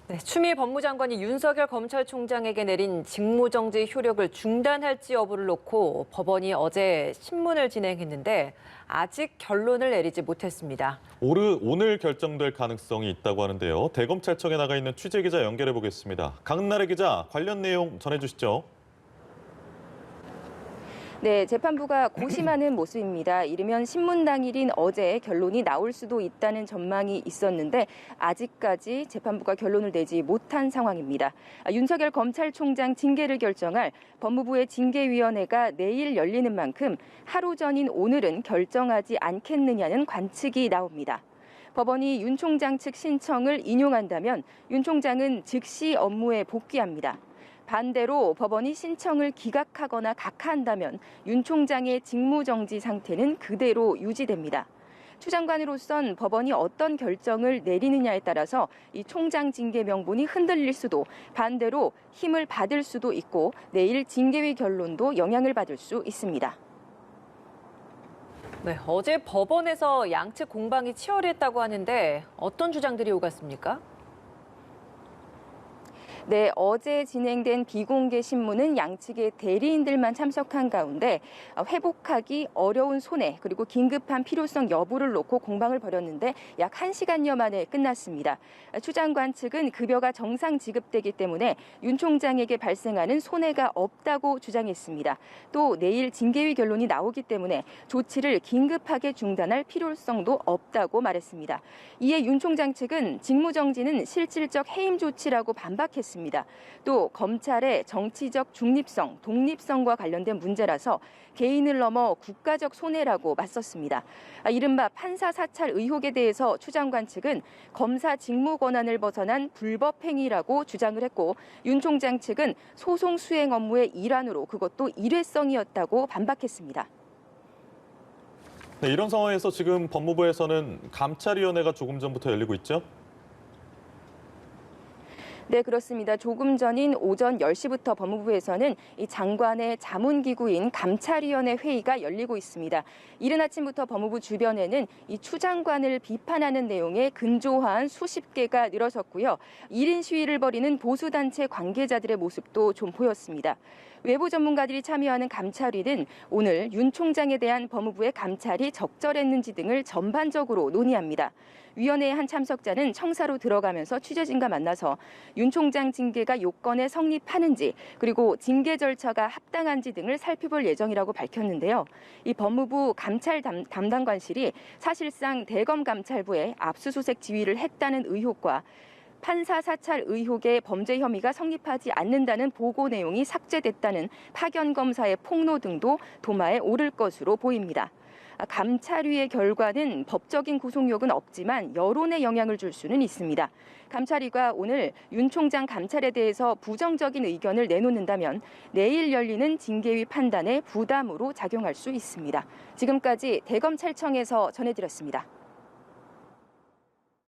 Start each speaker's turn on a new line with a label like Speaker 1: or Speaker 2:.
Speaker 1: 네, 추미애 법무장관이 윤석열 검찰총장에게 내린 직무정지 효력을 중단할지 여부를 놓고 법원이 어제 신문을 진행했는데 아직 결론을 내리지 못했습니다.
Speaker 2: 오늘 결정될 가능성이 있다고 하는데요. 대검찰청에 나가 있는 취재기자 연결해 보겠습니다. 강나래 기자, 관련 내용 전해주시죠.
Speaker 3: 네, 재판부가 고심하는 모습입니다. 이르면 신문 당일인 어제 결론이 나올 수도 있다는 전망이 있었는데 아직까지 재판부가 결론을 내지 못한 상황입니다. 윤석열 검찰총장 징계를 결정할 법무부의 징계위원회가 내일 열리는 만큼 하루 전인 오늘은 결정하지 않겠느냐는 관측이 나옵니다. 법원이 윤 총장 측 신청을 인용한다면 윤 총장은 즉시 업무에 복귀합니다. 반대로 법원이 신청을 기각하거나 각하한다면 윤 총장의 직무정지 상태는 그대로 유지됩니다. 추 장관으로선 법원이 어떤 결정을 내리느냐에 따라서 이 총장 징계 명분이 흔들릴 수도 반대로 힘을 받을 수도 있고 내일 징계위 결론도 영향을 받을 수 있습니다.
Speaker 1: 네, 어제 법원에서 양측 공방이 치열했다고 하는데 어떤 주장들이 오갔습니까?
Speaker 3: 네, 어제 진행된 비공개 신문은 양측의 대리인들만 참석한 가운데 회복하기 어려운 손해 그리고 긴급한 필요성 여부를 놓고 공방을 벌였는데 약 1시간여 만에 끝났습니다. 추 장관 측은 급여가 정상 지급되기 때문에 윤 총장에게 발생하는 손해가 없다고 주장했습니다. 또 내일 징계위 결론이 나오기 때문에 조치를 긴급하게 중단할 필요성도 없다고 말했습니다. 이에 윤 총장 측은 직무정지는 실질적 해임 조치라고 반박했습니다. 또 검찰의 정치적 중립성, 독립성과 관련된 문제라서 개인을 넘어 국가적 손해라고 맞섰습니다. 이른바 판사 사찰 의혹에 대해서 추 장관 측은 검사 직무 권한을 벗어난 불법 행위라고 주장을 했고 윤 총장 측은 소송 수행 업무의 일환으로 그것도 일회성이었다고 반박했습니다.
Speaker 2: 네, 이런 상황에서 지금 법무부에서는 감찰위원회가 조금 전부터 열리고 있죠?
Speaker 3: 네, 그렇습니다. 조금 전인 오전 10시부터 법무부에서는 이 장관의 자문기구인 감찰위원회 회의가 열리고 있습니다. 이른 아침부터 법무부 주변에는 이 추 장관을 비판하는 내용의 근조화한 수십 개가 늘어섰고요. 1인 시위를 벌이는 보수단체 관계자들의 모습도 좀 보였습니다. 외부 전문가들이 참여하는 감찰위는 오늘 윤 총장에 대한 법무부의 감찰이 적절했는지 등을 전반적으로 논의합니다. 위원회의 한 참석자는 청사로 들어가면서 취재진과 만나서 윤 총장 징계가 요건에 성립하는지 그리고 징계 절차가 합당한지 등을 살펴볼 예정이라고 밝혔는데요. 이 법무부 감찰 담당관실이 사실상 대검감찰부에 압수수색 지휘를 했다는 의혹과 판사 사찰 의혹의 범죄 혐의가 성립하지 않는다는 보고 내용이 삭제됐다는 파견 검사의 폭로 등도 도마에 오를 것으로 보입니다. 감찰위의 결과는 법적인 구속력은 없지만 여론에 영향을 줄 수는 있습니다. 감찰위가 오늘 윤 총장 감찰에 대해서 부정적인 의견을 내놓는다면 내일 열리는 징계위 판단에 부담으로 작용할 수 있습니다. 지금까지 대검찰청에서 전해드렸습니다.